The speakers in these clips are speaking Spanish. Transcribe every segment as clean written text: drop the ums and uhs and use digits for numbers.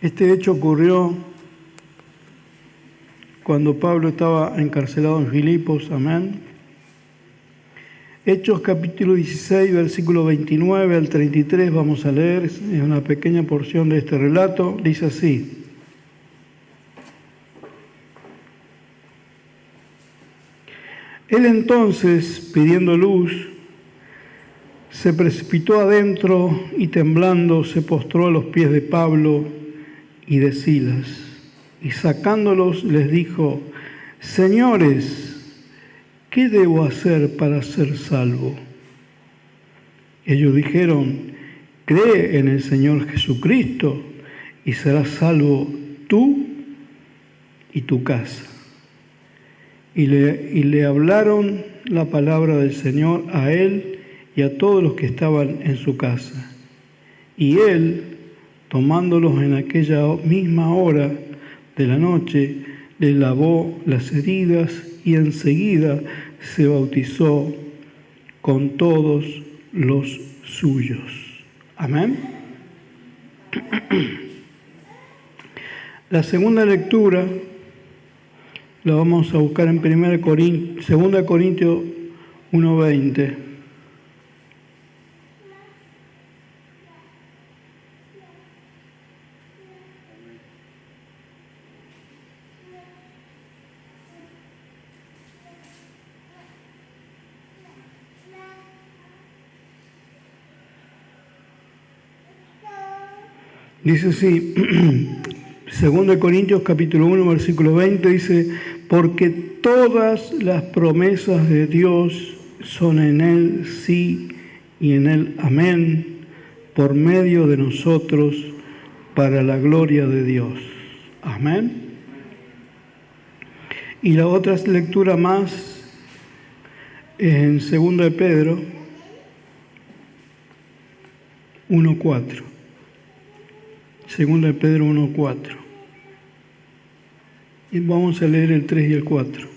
Este hecho ocurrió cuando Pablo estaba encarcelado en Filipos, amén. Hechos capítulo 16, versículo 29 al 33, vamos a leer, es una pequeña porción de este relato, dice así. Él entonces, pidiendo luz, se precipitó adentro y temblando se postró a los pies de Pablo y de Silas, y sacándolos les dijo: Señores, ¿qué debo hacer para ser salvo? Ellos dijeron: cree en el Señor Jesucristo y serás salvo tú y tu casa. Y le hablaron la palabra del Señor a él y a todos los que estaban en su casa. Y él, tomándolos en aquella misma hora de la noche, les lavó las heridas y enseguida se bautizó con todos los suyos. Amén. La segunda lectura la vamos a buscar en 2 Corintios 1:20. Dice así, 2 Corintios capítulo 1, versículo 20, dice: porque todas las promesas de Dios son en Él sí y en Él amén, por medio de nosotros, para la gloria de Dios. Amén. Y la otra lectura más en 2 de Pedro 1:4. 2 de Pedro 1:4. Y vamos a leer el 3 y el 4.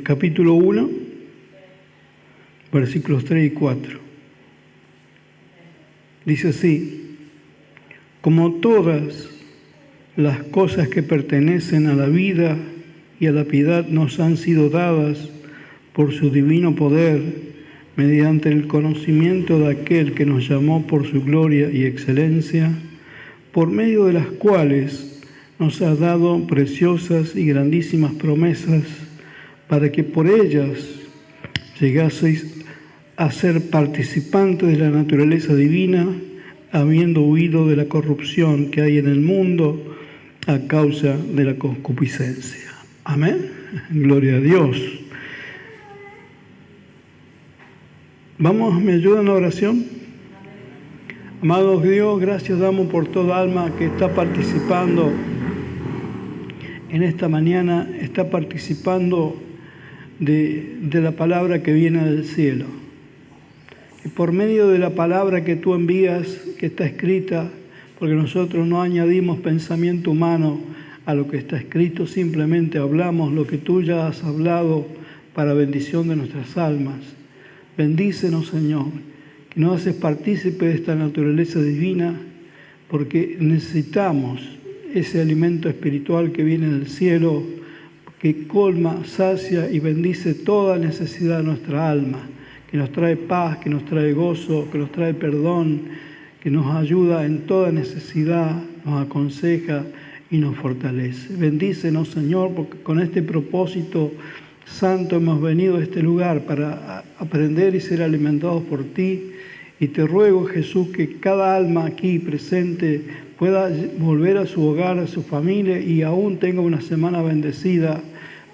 Capítulo 1, versículos 3 y 4. Dice así: como todas las cosas que pertenecen a la vida y a la piedad nos han sido dadas por su divino poder, mediante el conocimiento de aquel que nos llamó por su gloria y excelencia, por medio de las cuales nos ha dado preciosas y grandísimas promesas, para que por ellas llegaseis a ser participantes de la naturaleza divina, habiendo huido de la corrupción que hay en el mundo a causa de la concupiscencia. Amén. Gloria a Dios. Vamos, ¿me ayudan en la oración? Amados Dios, gracias damos por toda alma que está participando en esta mañana, está participando de la palabra que viene del cielo. Y por medio de la palabra que tú envías, que está escrita, porque nosotros no añadimos pensamiento humano a lo que está escrito, simplemente hablamos lo que tú ya has hablado para bendición de nuestras almas. Bendícenos, Señor, que nos haces partícipe de esta naturaleza divina, porque necesitamos ese alimento espiritual que viene del cielo, que colma, sacia y bendice toda necesidad de nuestra alma, que nos trae paz, que nos trae gozo, que nos trae perdón, que nos ayuda en toda necesidad, nos aconseja y nos fortalece. Bendícenos, Señor, porque con este propósito santo hemos venido a este lugar para aprender y ser alimentados por ti. Y te ruego, Jesús, que cada alma aquí presente pueda volver a su hogar, a su familia y aún tenga una semana bendecida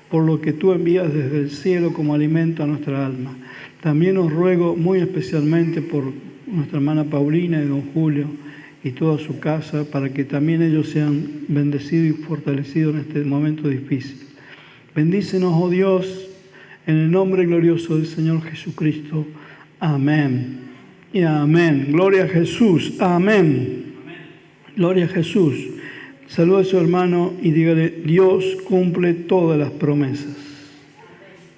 por lo que tú envías desde el cielo como alimento a nuestra alma. También os ruego muy especialmente por nuestra hermana Paulina y don Julio y toda su casa, para que también ellos sean bendecidos y fortalecidos en este momento difícil. Bendícenos, oh Dios, en el nombre glorioso del Señor Jesucristo. Amén y amén. Gloria a Jesús. Amén. Gloria a Jesús. Saluda a su hermano y dígale: Dios cumple todas las promesas.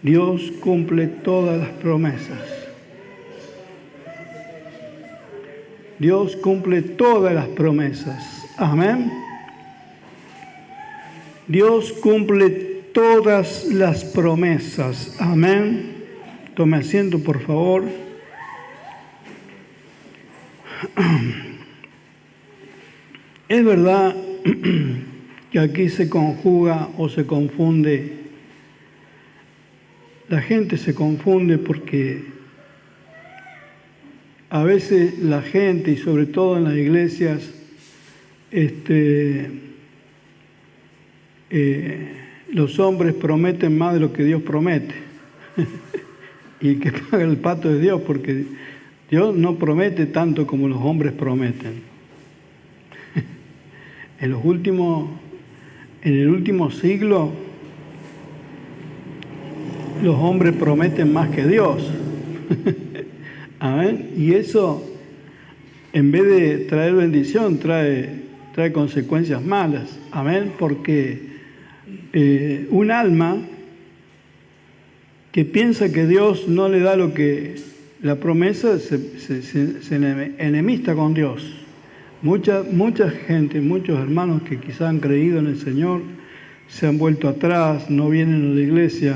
Dios cumple todas las promesas. Dios cumple todas las promesas. Amén. Dios cumple todas las promesas. Amén. Tome asiento, por favor. Es verdad que aquí se conjuga o se confunde. La gente se confunde porque a veces la gente, y sobre todo en las iglesias, los hombres prometen más de lo que Dios promete. Y el que paga el pato es Dios, porque Dios no promete tanto como los hombres prometen. En el último siglo, los hombres prometen más que Dios. Amén. Y eso, en vez de traer bendición, trae consecuencias malas. Amén. Porque un alma que piensa que Dios no le da lo que la promesa, se enemista con Dios. Mucha gente, muchos hermanos que quizás han creído en el Señor, se han vuelto atrás, no vienen a la iglesia,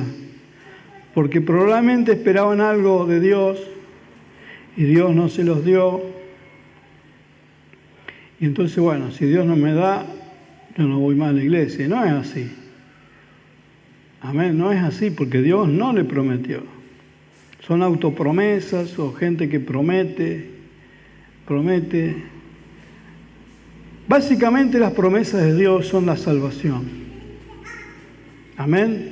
porque probablemente esperaban algo de Dios y Dios no se los dio. Y entonces, bueno, si Dios no me da, yo no voy más a la iglesia. Y no es así. Amén, no es así, porque Dios no le prometió. Son autopromesas o gente que promete. Básicamente las promesas de Dios son la salvación. Amén.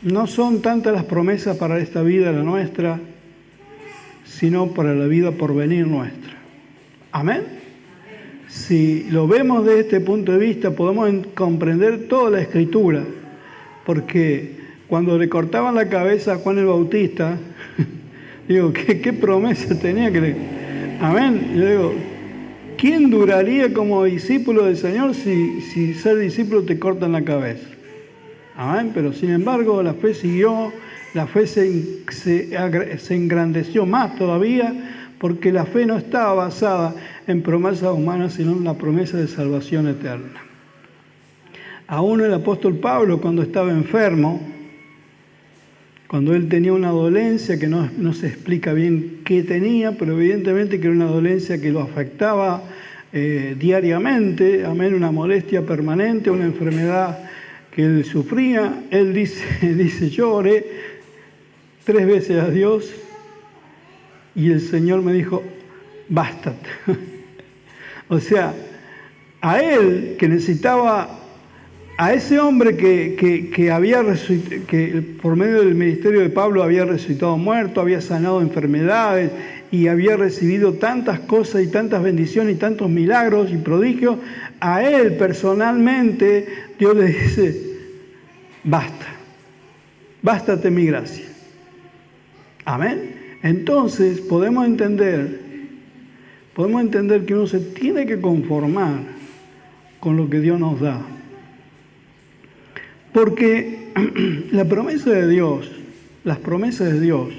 No son tantas las promesas para esta vida, la nuestra, sino para la vida por venir nuestra. Amén. Si lo vemos desde este punto de vista, podemos comprender toda la Escritura, porque cuando le cortaban la cabeza a Juan el Bautista, digo, ¿qué promesa tenía que le... Amén. Yo digo, ¿quién duraría como discípulo del Señor si ser discípulo te cortan la cabeza? Amén. Pero sin embargo, la fe siguió, la fe se engrandeció más todavía, porque la fe no estaba basada en promesas humanas, sino en la promesa de salvación eterna. Aún el apóstol Pablo, cuando estaba enfermo, cuando él tenía una dolencia que no se explica bien qué tenía, pero evidentemente que era una dolencia que lo afectaba diariamente, amén, una molestia permanente, una enfermedad que él sufría. Él dice, yo oré 3 veces a Dios y el Señor me dijo, bástate. O sea, a él que necesitaba, a ese hombre que había que por medio del ministerio de Pablo había resucitado muerto, había sanado enfermedades y había recibido tantas cosas y tantas bendiciones y tantos milagros y prodigios, a él personalmente Dios le dice, bástate mi gracia. Amén. Entonces podemos entender que uno se tiene que conformar con lo que Dios nos da. Porque la promesa de Dios, las promesas de Dios,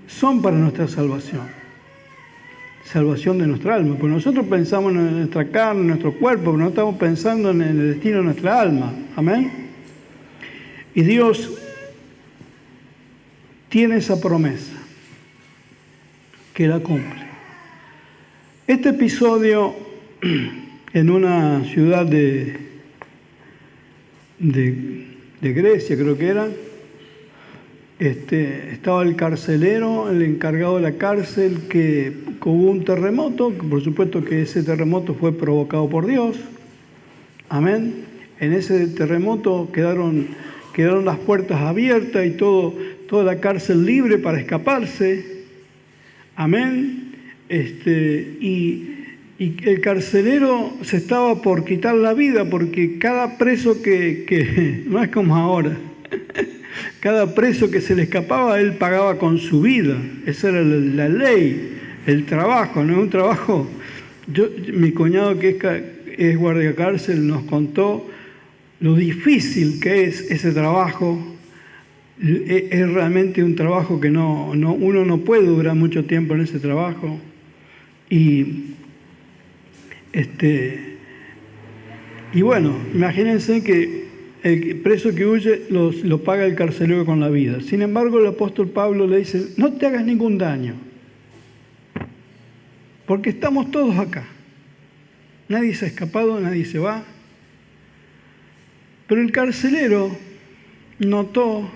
son para nuestra salvación de nuestra alma. Porque nosotros pensamos en nuestra carne, en nuestro cuerpo, pero no estamos pensando en el destino de nuestra alma. Amén. Y Dios tiene esa promesa que la cumple. Este episodio en una ciudad de Grecia, creo que era, estaba el carcelero, el encargado de la cárcel, que hubo un terremoto, por supuesto que ese terremoto fue provocado por Dios. Amén. En ese terremoto quedaron las puertas abiertas y toda la cárcel libre para escaparse. Amén. Y el carcelero se estaba por quitar la vida, porque cada preso que no es como ahora, cada preso que se le escapaba, él pagaba con su vida. Esa era la ley, el trabajo, no es un trabajo. Mi cuñado, que es guardiacárcel, nos contó lo difícil que es ese trabajo, Es realmente un trabajo que uno no puede durar mucho tiempo en ese trabajo. Y bueno, imagínense que el preso que huye lo paga el carcelero con la vida. Sin embargo, el apóstol Pablo le dice, no te hagas ningún daño, porque estamos todos acá. Nadie se ha escapado, nadie se va. Pero el carcelero notó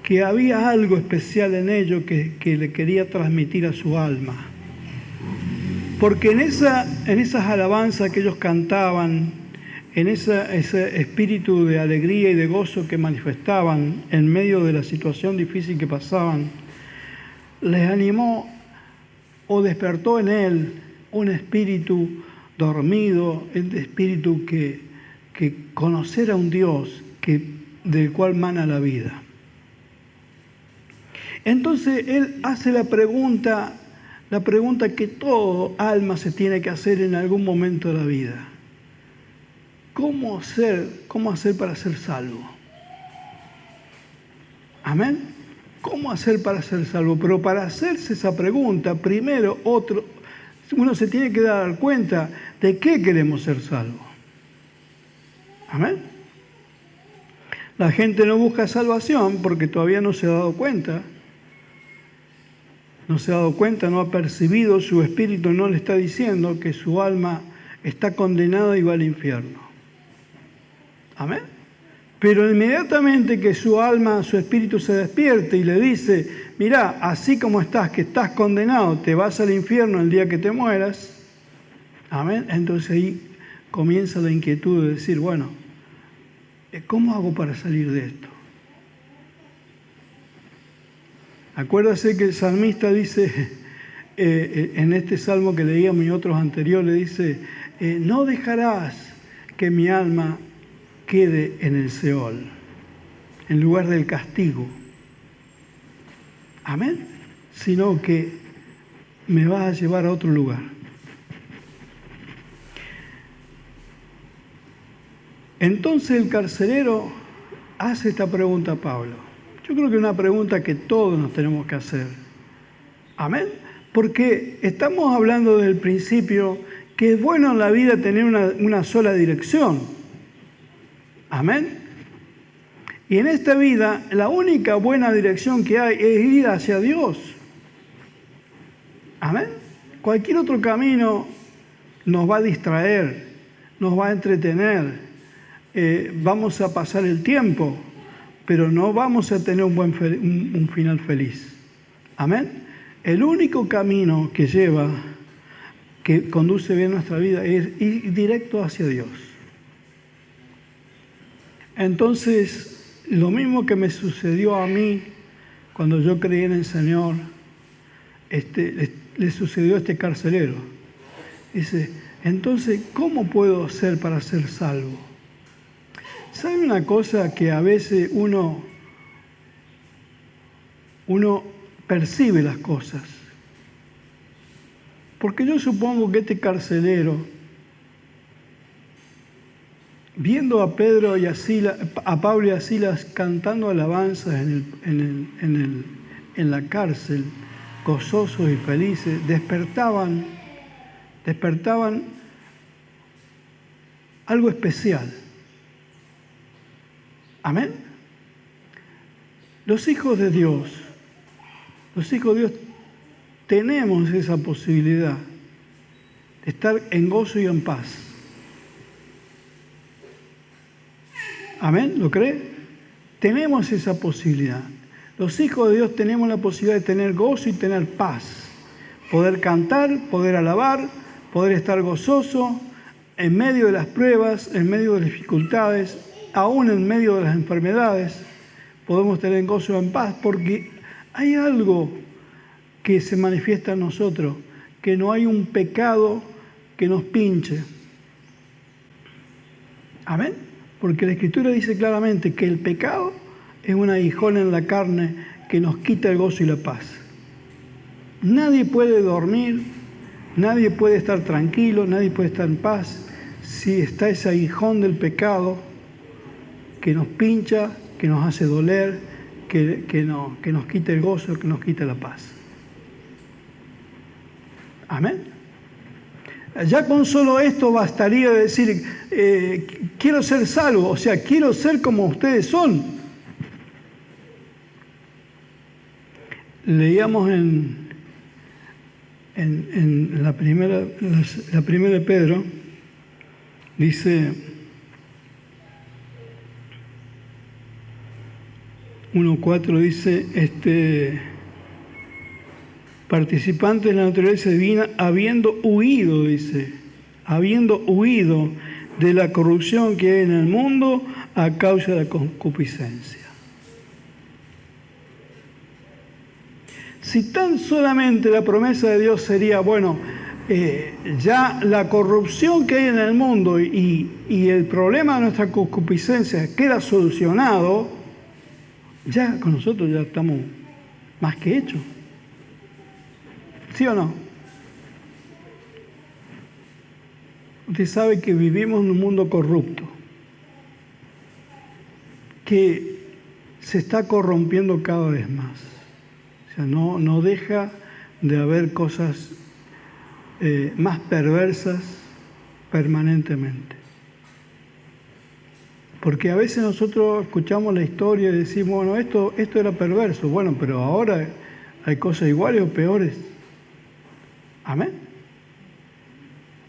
que había algo especial en ello que le quería transmitir a su alma. Porque en esas alabanzas que ellos cantaban, en ese espíritu de alegría y de gozo que manifestaban en medio de la situación difícil que pasaban, les animó o despertó en él un espíritu dormido, el espíritu que conocer a un Dios del cual mana la vida. Entonces él hace la pregunta que todo alma se tiene que hacer en algún momento de la vida. ¿Cómo hacer para ser salvo? ¿Amén? ¿Cómo hacer para ser salvo? Pero para hacerse esa pregunta, primero uno se tiene que dar cuenta de qué queremos ser salvos. ¿Amén? La gente no busca salvación porque todavía no se ha dado cuenta. No ha percibido, su espíritu no le está diciendo que su alma está condenada y va al infierno. Amén. Pero inmediatamente que su alma, su espíritu se despierte y le dice, mirá, así como estás, que estás condenado, te vas al infierno el día que te mueras. Amén. Entonces ahí comienza la inquietud de decir, bueno, ¿cómo hago para salir de esto? Acuérdase que el salmista dice, en este salmo que leíamos y otros anteriores, dice, no dejarás que mi alma quede en el Seol, en lugar del castigo. Amén. Sino que me vas a llevar a otro lugar. Entonces el carcelero hace esta pregunta a Pablo. Yo creo que es una pregunta que todos nos tenemos que hacer. Amén. Porque estamos hablando del principio que es bueno en la vida tener una sola dirección. Amén. Y en esta vida la única buena dirección que hay es ir hacia Dios. Amén. Cualquier otro camino nos va a distraer, nos va a entretener, vamos a pasar el tiempo, pero no vamos a tener un final feliz. Amén. El único camino que conduce bien nuestra vida es ir directo hacia Dios. Entonces, lo mismo que me sucedió a mí cuando yo creí en el Señor, le sucedió a este carcelero. Dice, entonces, ¿cómo puedo hacer para ser salvo? ¿Sabe una cosa que a veces uno percibe las cosas? Porque yo supongo que este carcelero, viendo a Pedro y a Pablo y a Silas cantando alabanzas en la cárcel, gozosos y felices, despertaban algo especial. Amén. Los hijos de Dios, tenemos esa posibilidad de estar en gozo y en paz. Amén, ¿lo cree? Tenemos esa posibilidad. Los hijos de Dios tenemos la posibilidad de tener gozo y tener paz. Poder cantar, poder alabar, poder estar gozoso en medio de las pruebas, en medio de las dificultades, aún en medio de las enfermedades. Podemos tener gozo y en paz porque hay algo que se manifiesta en nosotros, que no hay un pecado que nos pinche. Amén. Porque la Escritura dice claramente que el pecado es un aguijón en la carne que nos quita el gozo y la paz. Nadie puede dormir, nadie puede estar tranquilo, nadie puede estar en paz si está ese aguijón del pecado que nos pincha, que nos hace doler, que nos quite el gozo, que nos quite la paz. Amén. Ya con solo esto bastaría decir, quiero ser salvo, o sea, quiero ser como ustedes son. Leíamos en la primera de Pedro, dice 1:4, dice, participantes de la naturaleza divina, habiendo huido de la corrupción que hay en el mundo a causa de la concupiscencia. Si tan solamente la promesa de Dios sería, bueno, ya la corrupción que hay en el mundo y el problema de nuestra concupiscencia queda solucionado, ya con nosotros ya estamos más que hechos. ¿Sí o no? Usted sabe que vivimos en un mundo corrupto, que se está corrompiendo cada vez más. O sea, no deja de haber cosas más perversas permanentemente. Porque a veces nosotros escuchamos la historia y decimos, bueno, esto era perverso. Bueno, pero ahora hay cosas iguales o peores. Amén.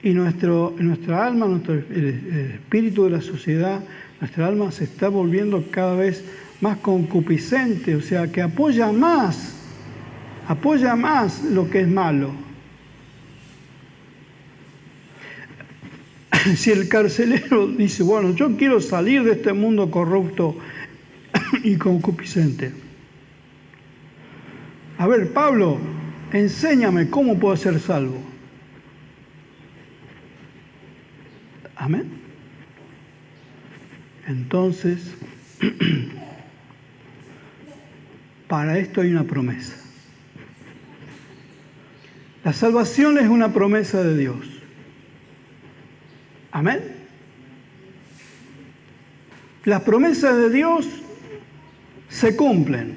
Y nuestra alma, el espíritu de la sociedad, nuestra alma se está volviendo cada vez más concupiscente, o sea, que apoya más lo que es malo. Si el carcelero dice, bueno, yo quiero salir de este mundo corrupto y concupiscente. A ver, Pablo, enséñame cómo puedo ser salvo. Amén. Entonces, para esto hay una promesa. La salvación es una promesa de Dios. Amén. Las promesas de Dios se cumplen.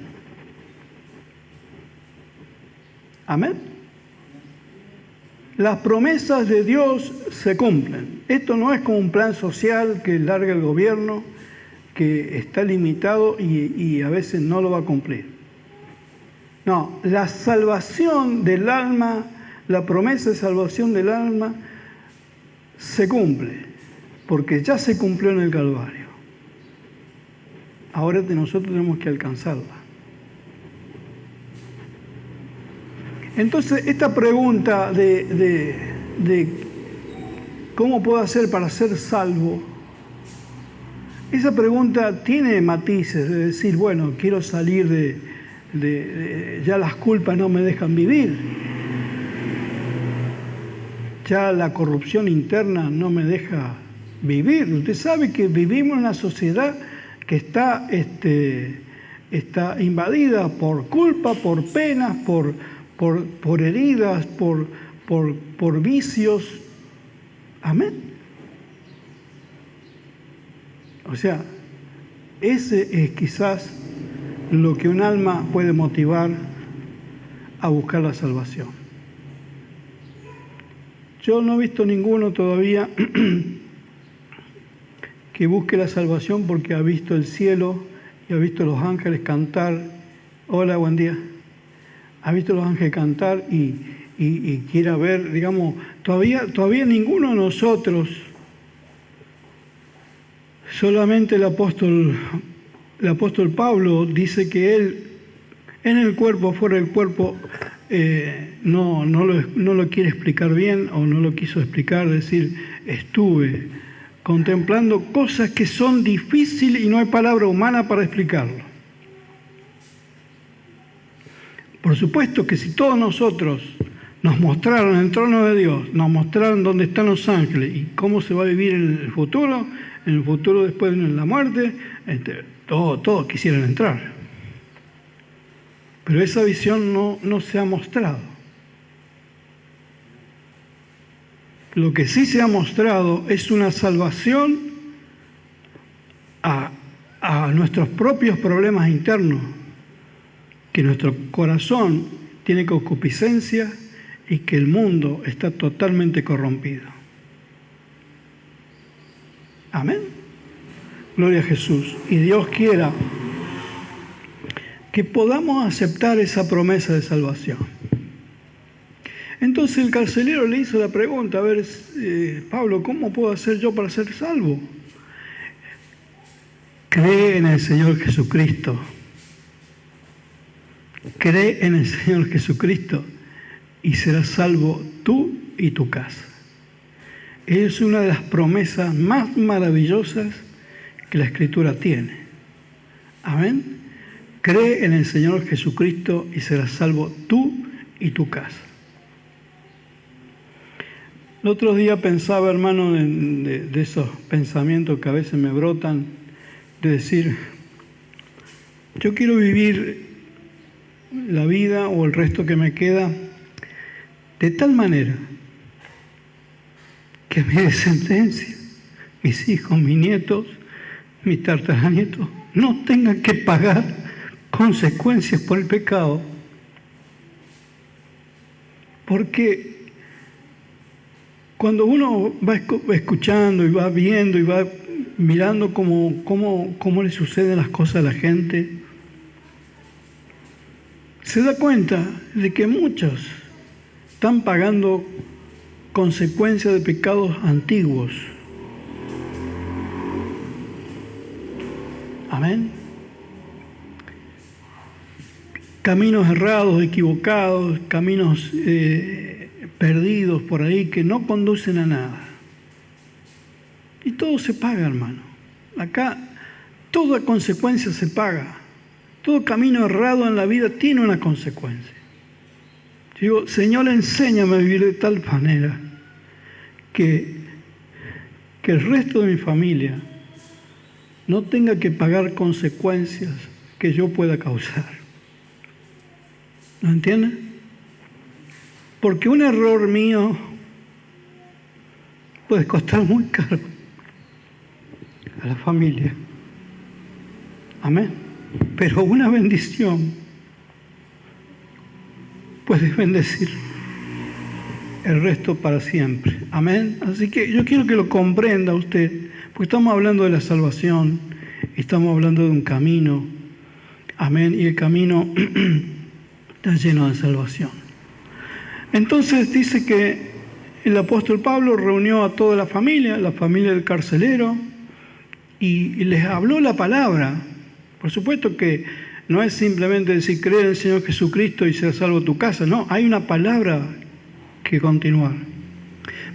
Amén. Las promesas de Dios se cumplen. Esto no es como un plan social que larga el gobierno, que está limitado y a veces no lo va a cumplir. No, la salvación del alma, la promesa de salvación del alma se cumple, porque ya se cumplió en el Calvario. Ahora nosotros tenemos que alcanzarla. Entonces, esta pregunta de cómo puedo hacer para ser salvo, esa pregunta tiene matices de decir, bueno, quiero salir ya las culpas no me dejan vivir, ya la corrupción interna no me deja vivir. Usted sabe que vivimos en una sociedad que está invadida por culpa, por penas, por heridas, por vicios. Amén. O sea, ese es quizás lo que un alma puede motivar a buscar la salvación. Yo no he visto ninguno todavía que busque la salvación porque ha visto el cielo y ha visto los ángeles cantar. Hola, buen día. Ha visto los ángeles cantar y quiera ver, digamos, todavía ninguno de nosotros, solamente el apóstol Pablo dice que él, en el cuerpo, fuera del cuerpo, no lo quiere explicar bien o no lo quiso explicar, decir, estuve contemplando cosas que son difíciles y no hay palabra humana para explicarlo. Por supuesto que si todos nosotros nos mostraron el trono de Dios, nos mostraron dónde están los ángeles y cómo se va a vivir en el futuro después de la muerte, todos quisieran entrar. Pero esa visión no se ha mostrado. Lo que sí se ha mostrado es una salvación a nuestros propios problemas internos, que nuestro corazón tiene concupiscencia y que el mundo está totalmente corrompido. Amén. Gloria a Jesús. Y Dios quiera que podamos aceptar esa promesa de salvación. Entonces el carcelero le hizo la pregunta, a ver, Pablo, ¿cómo puedo hacer yo para ser salvo? Cree en el Señor Jesucristo. Cree en el Señor Jesucristo y serás salvo tú y tu casa. Es una de las promesas más maravillosas que la Escritura tiene. Amén. Cree en el Señor Jesucristo y serás salvo tú y tu casa. El otro día pensaba, hermano, de esos pensamientos que a veces me brotan, de decir, yo quiero vivir la vida o el resto que me queda de tal manera que mi descendencia, mis hijos, mis nietos, mis tataranietos, no tengan que pagar consecuencias por el pecado. Porque cuando uno va escuchando y va viendo y va mirando cómo le suceden las cosas a la gente, se da cuenta de que muchos están pagando consecuencias de pecados antiguos. Amén. Caminos errados, equivocados, caminos perdidos por ahí que no conducen a nada. Y todo se paga, hermano. Acá toda consecuencia se paga. Todo camino errado en la vida tiene una consecuencia. Digo, Señor, enséñame a vivir de tal manera que el resto de mi familia no tenga que pagar consecuencias que yo pueda causar. ¿No entienden? Porque un error mío puede costar muy caro a la familia. Amén. Pero una bendición puede bendecir el resto para siempre. Amén. Así que yo quiero que lo comprenda usted, porque estamos hablando de la salvación, estamos hablando de un camino. Amén. Y el camino está lleno de salvación. Entonces dice que el apóstol Pablo reunió a toda la familia del carcelero, y les habló la palabra. Por supuesto que no es simplemente decir, cree en el Señor Jesucristo y será salvo tu casa. No, hay una palabra que continuar.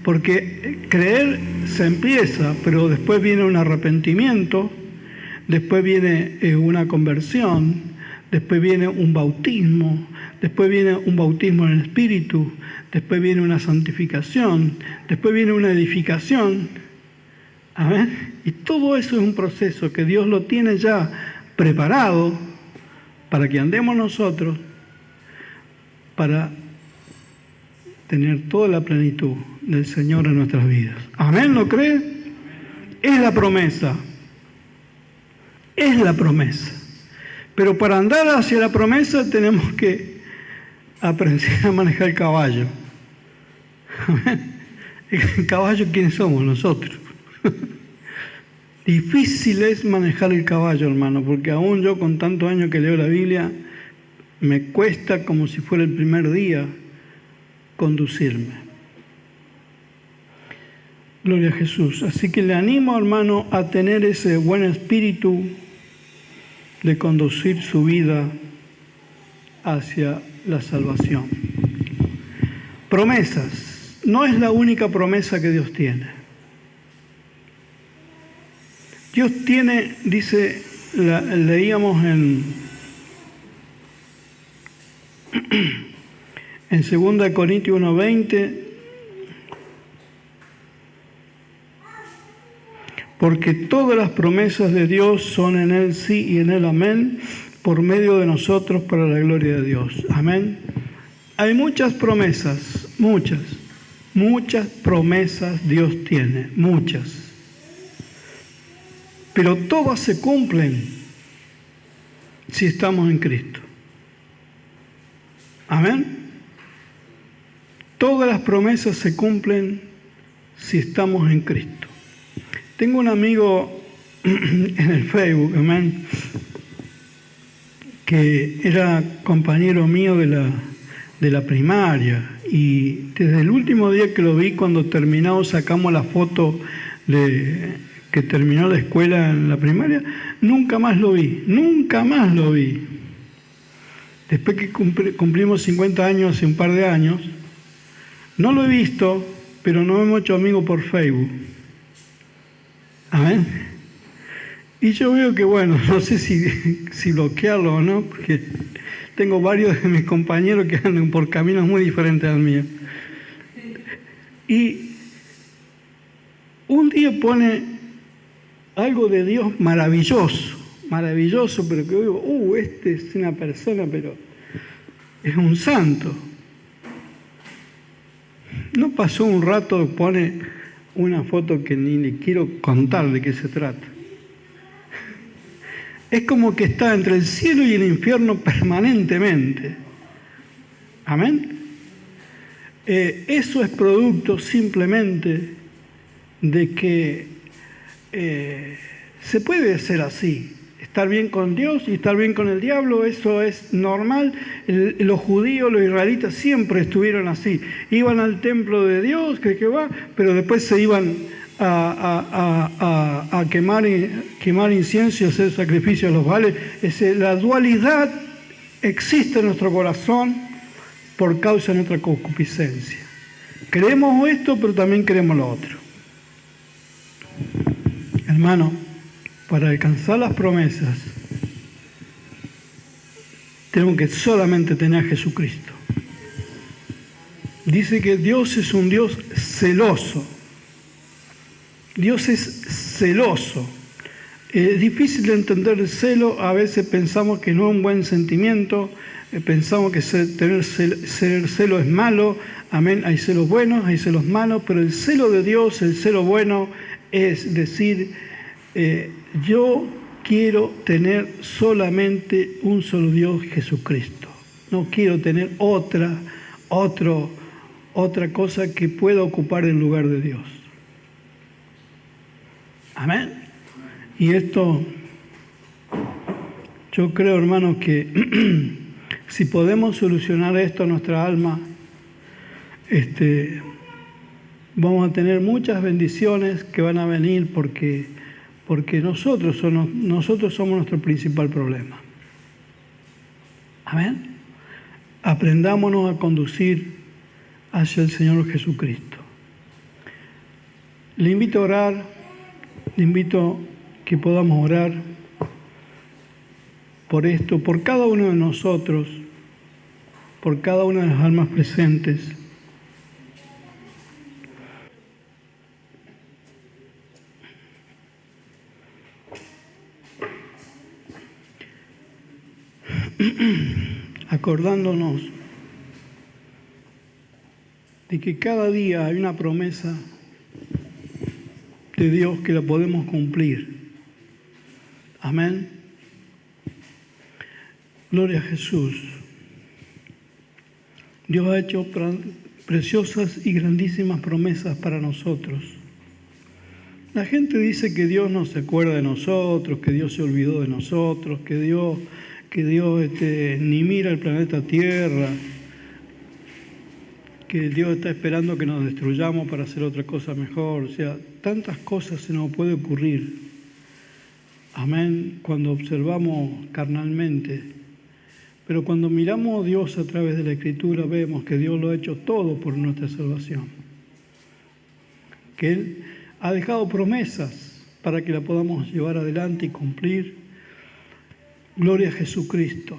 Porque creer se empieza, pero después viene un arrepentimiento, después viene una conversión, después viene un bautismo, después viene un bautismo en el Espíritu, después viene una santificación, después viene una edificación. Amén. Y todo eso es un proceso que Dios lo tiene ya preparado para que andemos nosotros para tener toda la plenitud del Señor en nuestras vidas. Amén, ¿lo cree? Es la promesa. Es la promesa. Pero para andar hacia la promesa tenemos que aprender a manejar el caballo. Amén. El caballo, ¿quiénes somos? Nosotros. Difícil es manejar el caballo, hermano, porque aún yo con tantos años que leo la Biblia, me cuesta como si fuera el primer día conducirme. Gloria a Jesús. Así que le animo, hermano, a tener ese buen espíritu de conducir su vida hacia la salvación. Promesas. No es la única promesa que Dios tiene. Dios tiene, dice, leíamos en 2 Corintios 1:20, porque todas las promesas de Dios son en Él sí y en Él amén, por medio de nosotros para la gloria de Dios. Amén. Hay muchas promesas, muchas promesas Dios tiene, muchas. Pero todas se cumplen si estamos en Cristo. Amén. Todas las promesas se cumplen si estamos en Cristo. Tengo un amigo en el Facebook, amén, que era compañero mío de la primaria, y desde el último día que lo vi, cuando terminamos, sacamos la foto de que terminó la escuela en la primaria, nunca más lo vi. Después que cumplimos 50 años, hace un par de años, no lo he visto, pero nos hemos hecho amigos por Facebook. Amén. Y yo veo que, bueno, no sé si bloquearlo o no, porque tengo varios de mis compañeros que andan por caminos muy diferentes al mío. Y un día pone algo de Dios maravilloso, pero que digo, este es una persona, pero es un santo. No pasó un rato, pone una foto que ni le quiero contar de qué se trata. Es como que está entre el cielo y el infierno permanentemente. Amén. Eso es producto simplemente de que se puede ser así. Estar bien con Dios y estar bien con el diablo, eso es normal. Los judíos, los israelitas siempre estuvieron así. Iban al templo de Dios, que va, pero después se iban a quemar incienso y hacer sacrificios a los baales. La dualidad existe en nuestro corazón por causa de nuestra concupiscencia. Creemos esto, pero también queremos lo otro. Hermano, para alcanzar las promesas, tenemos que solamente tener a Jesucristo. Dice que Dios es un Dios celoso. Dios es celoso. Es difícil de entender el celo. A veces pensamos que no es un buen sentimiento. Pensamos que tener celo es malo. Amén. Hay celos buenos, hay celos malos. Pero el celo de Dios, el celo bueno, es decir, yo quiero tener solamente un solo Dios, Jesucristo. No quiero tener otra cosa que pueda ocupar el lugar de Dios. Amén. Y esto, yo creo, hermanos, que si podemos solucionar esto a nuestra alma, vamos a tener muchas bendiciones que van a venir porque nosotros somos nuestro principal problema. Amén. Aprendámonos a conducir hacia el Señor Jesucristo. Le invito a orar, le invito a que podamos orar por esto, por cada uno de nosotros, por cada una de las almas presentes. Acordándonos de que cada día hay una promesa de Dios que la podemos cumplir. Amén. Gloria a Jesús. Dios ha hecho preciosas y grandísimas promesas para nosotros. La gente dice que Dios no se acuerda de nosotros, que Dios se olvidó de nosotros, que Dios ni mira el planeta Tierra, que Dios está esperando que nos destruyamos para hacer otra cosa mejor. O sea, tantas cosas se nos puede ocurrir. Amén, cuando observamos carnalmente. Pero cuando miramos a Dios a través de la Escritura, vemos que Dios lo ha hecho todo por nuestra salvación. Que Él ha dejado promesas para que la podamos llevar adelante y cumplir. Gloria a Jesucristo.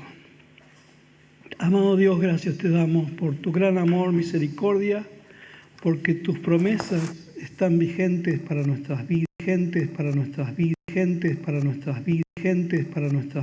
Amado Dios, gracias te damos por tu gran amor, misericordia, porque tus promesas están vigentes para nuestras vidas, vigentes para nuestras vidas, vigentes para nuestras vidas, vigentes para nuestras